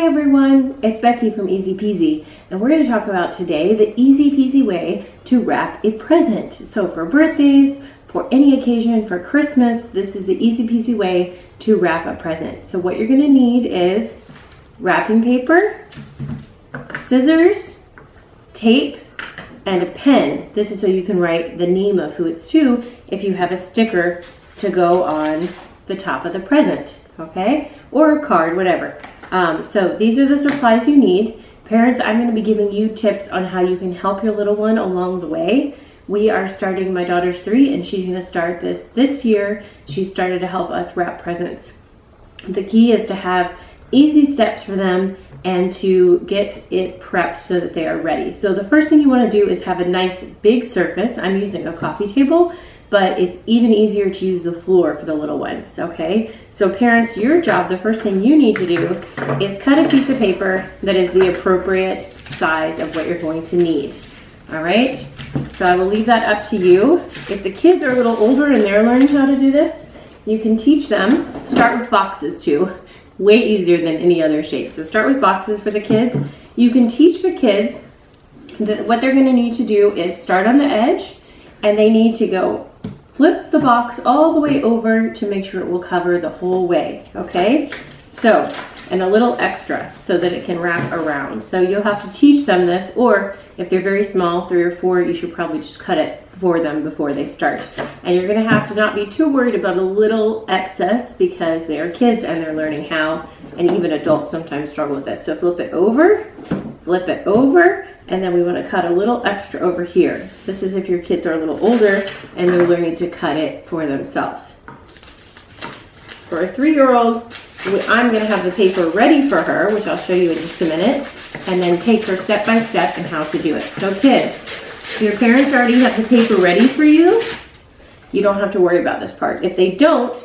everyone, it's Betsy from Easy Peasy, and we're going to talk about today the easy peasy way to wrap a present. So for birthdays, for any occasion, for Christmas, this is the easy peasy way to wrap a present. So what you're going to need is wrapping paper, scissors, tape, and a pen. This is so you can write the name of who it's to if you have a sticker to go on the top of the present, okay? Or a card, whatever. So these are the supplies you need. Parents, I'm going to be giving you tips on how you can help your little one along the way. We are starting, my daughter's 3 and she's going to start this year. She started to help us wrap presents. The key is to have easy steps for them and to get it prepped so that they are ready. So the first thing you want to do is have a nice big surface. I'm using a coffee table, but it's even easier to use the floor for the little ones, okay? So parents, your job, the first thing you need to do is cut a piece of paper that is the appropriate size of what you're going to need, all right? So I will leave that up to you. If the kids are a little older and they're learning how to do this, you can teach them. Start with boxes too. Way easier than any other shape. So start with boxes for the kids. You can teach the kids that what they're gonna need to do is start on the edge and they need to go flip the box all the way over to make sure it will cover the whole way, okay? So, and a little extra so that it can wrap around. So you'll have to teach them this, or if they're very small, 3 or 4, you should probably just cut it for them before they start. And you're gonna have to not be too worried about a little excess because they are kids and they're learning how, and even adults sometimes struggle with this. So flip it over, and then we want to cut a little extra over here. This is if your kids are a little older and they're learning to cut it for themselves. For a 3-year-old, I'm going to have the paper ready for her, which I'll show you in just a minute, and then take her step by step and how to do it. So kids, if your parents already have the paper ready for you, you don't have to worry about this part. If they don't,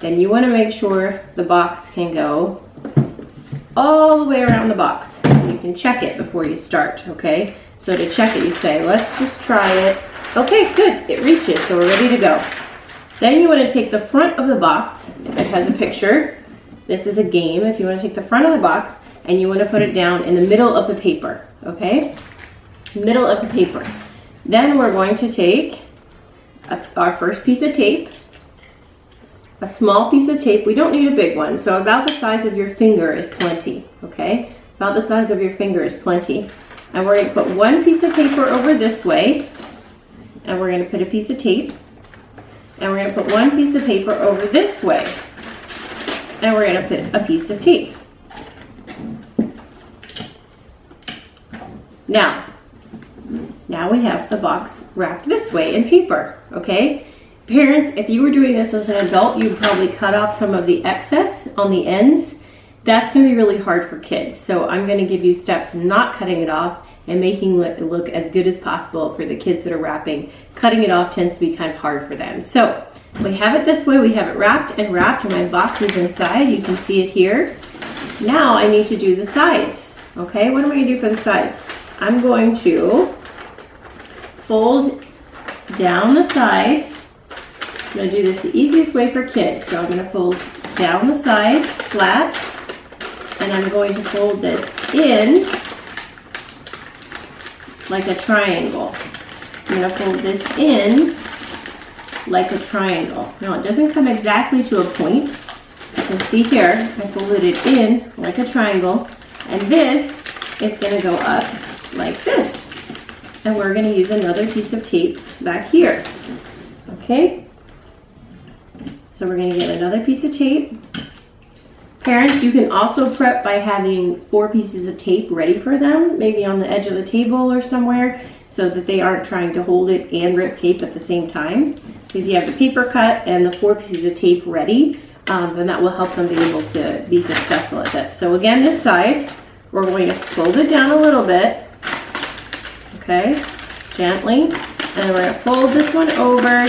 then you want to make sure the box can go all the way around the box. You can check it before you start, okay? So to check it, you'd say, let's just try it. Okay, good, it reaches, so we're ready to go. Then you want to take the front of the box, if it has a picture. This is a game. If you want to take the front of the box and you want to put it down in the middle of the paper, okay? Middle of the paper. Then we're going to take our first piece of tape, a small piece of tape. We don't need a big one, so about the size of your finger is plenty, okay? About the size of your finger is plenty. And we're going to put one piece of paper over this way, and we're going to put a piece of tape, and we're going to put one piece of paper over this way, and we're going to put a piece of tape. Now we have the box wrapped this way in paper, okay? Parents, if you were doing this as an adult, you'd probably cut off some of the excess on the ends. That's going to be really hard for kids. So I'm going to give you steps not cutting it off and making it look as good as possible for the kids that are wrapping. Cutting it off tends to be kind of hard for them. So we have it this way. We have it wrapped, and my box is inside. You can see it here. Now I need to do the sides. Okay, what am I going to do for the sides? I'm going to fold down the side. I'm going to do this the easiest way for kids. So I'm going to fold down the side flat, and I'm going to fold this in like a triangle. I'm going to fold this in like a triangle. Now it doesn't come exactly to a point. You can see here, I folded it in like a triangle, and this is going to go up like this. And we're going to use another piece of tape back here. Okay? So we're going to get another piece of tape. Parents, you can also prep by having 4 pieces of tape ready for them, maybe on the edge of the table or somewhere, so that they aren't trying to hold it and rip tape at the same time. So if you have the paper cut and the 4 pieces of tape ready, then that will help them be able to be successful at this. So again, this side, we're going to fold it down a little bit, okay, gently, and then we're going to fold this one over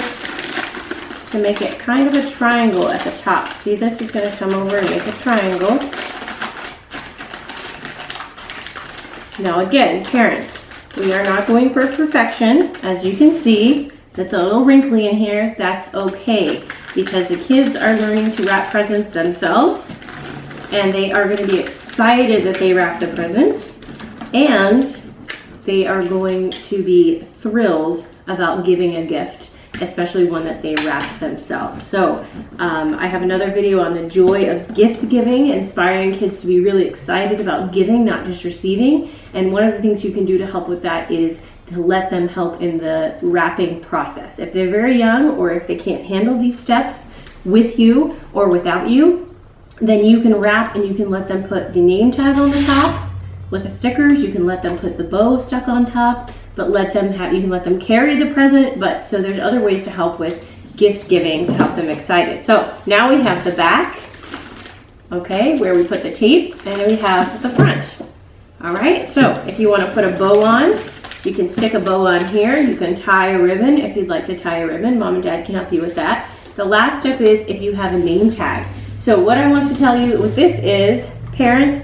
to make it kind of a triangle at the top. See, this is going to come over and make a triangle. Now again, parents, we are not going for perfection. As you can see, that's a little wrinkly in here. That's okay, because the kids are learning to wrap presents themselves, and they are going to be excited that they wrapped a present, and they are going to be thrilled about giving a gift, especially one that they wrapped themselves. So I have another video on the joy of gift giving, inspiring kids to be really excited about giving, not just receiving. And one of the things you can do to help with that is to let them help in the wrapping process. If they're very young, or if they can't handle these steps with you or without you, then you can wrap and you can let them put the name tag on the top with the stickers. You can let them put the bow stuck on top, but you can let them carry the present. But so there's other ways to help with gift giving to help them excited. So now we have the back, okay, where we put the tape, and then we have the front. All right, so if you want to put a bow on, you can stick a bow on here. You can tie a ribbon if you'd like to tie a ribbon. Mom and Dad can help you with that. The last step is if you have a name tag. So what I want to tell you with this is, parents,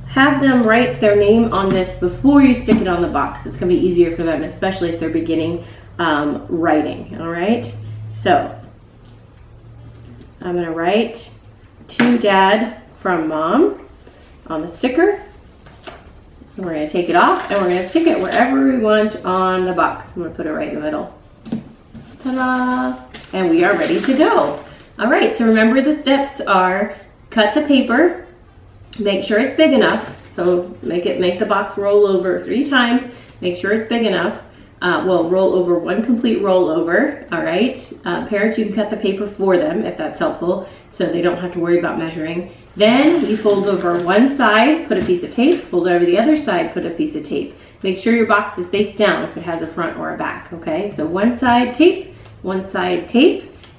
have them write their name on this before you stick it on the box. It's going to be easier for them, especially if they're beginning writing. All right, so I'm going to write to Dad from Mom on the sticker. And we're going to take it off and we're going to stick it wherever we want on the box. I'm going to put it right in the middle. Ta-da! And we are ready to go. All right, so remember the steps are: cut the paper, make sure it's big enough. So make the box roll over 3 times. Make sure it's big enough. Roll over 1 complete roll over. All right, parents, you can cut the paper for them if that's helpful, so they don't have to worry about measuring. Then you fold over one side, put a piece of tape. Fold over the other side, put a piece of tape. Make sure your box is face down if it has a front or a back. Okay, so one side tape,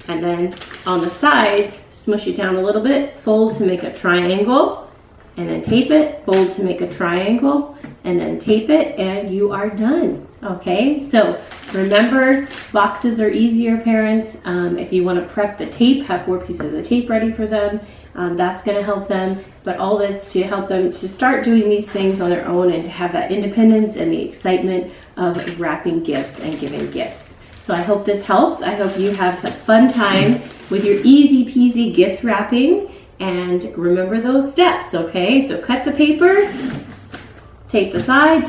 and then on the sides, smush it down a little bit, fold to make a triangle, and then tape it, fold to make a triangle, and then tape it, and you are done. Okay, so remember, boxes are easier, parents. If you want to prep the tape, have 4 pieces of tape ready for them. That's going to help them, but all this to help them to start doing these things on their own and to have that independence and the excitement of wrapping gifts and giving gifts. So I hope this helps. I hope you have a fun time with your easy peasy gift wrapping, and remember those steps, okay? So cut the paper, tape the side,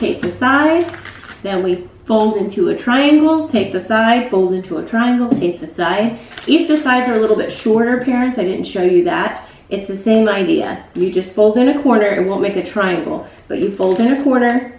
then we fold into a triangle, tape the side, fold into a triangle, tape the side. If the sides are a little bit shorter, parents, I didn't show you that, it's the same idea. You just fold in a corner, it won't make a triangle, but you fold in a corner,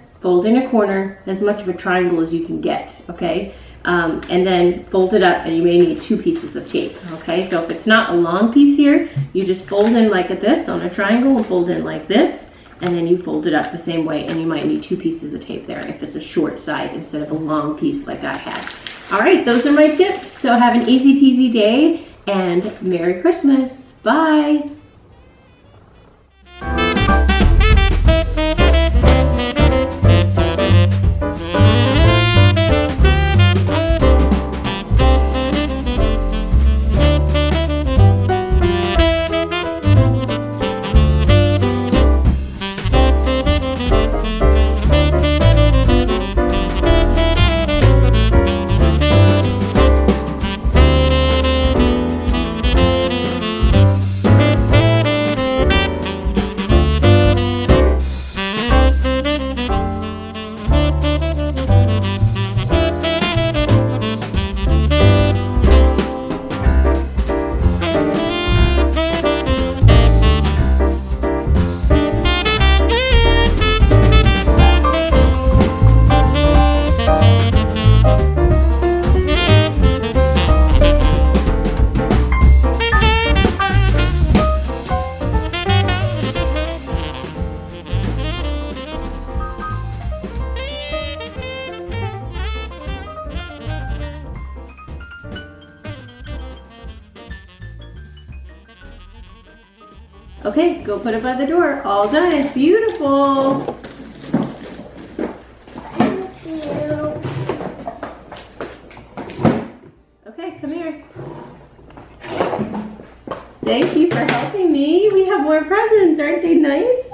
as much of a triangle as you can get, okay? And then fold it up, and you may need 2 pieces of tape, okay? So if it's not a long piece here, you just fold in like this on a triangle and fold in like this, and then you fold it up the same way, and you might need 2 pieces of tape there if it's a short side instead of a long piece like I had. All right, those are my tips. So have an easy peasy day, and Merry Christmas. Bye. Okay, go put it by the door. All done. It's beautiful. Thank you. Okay, come here. Thank you for helping me. We have more presents. Aren't they nice?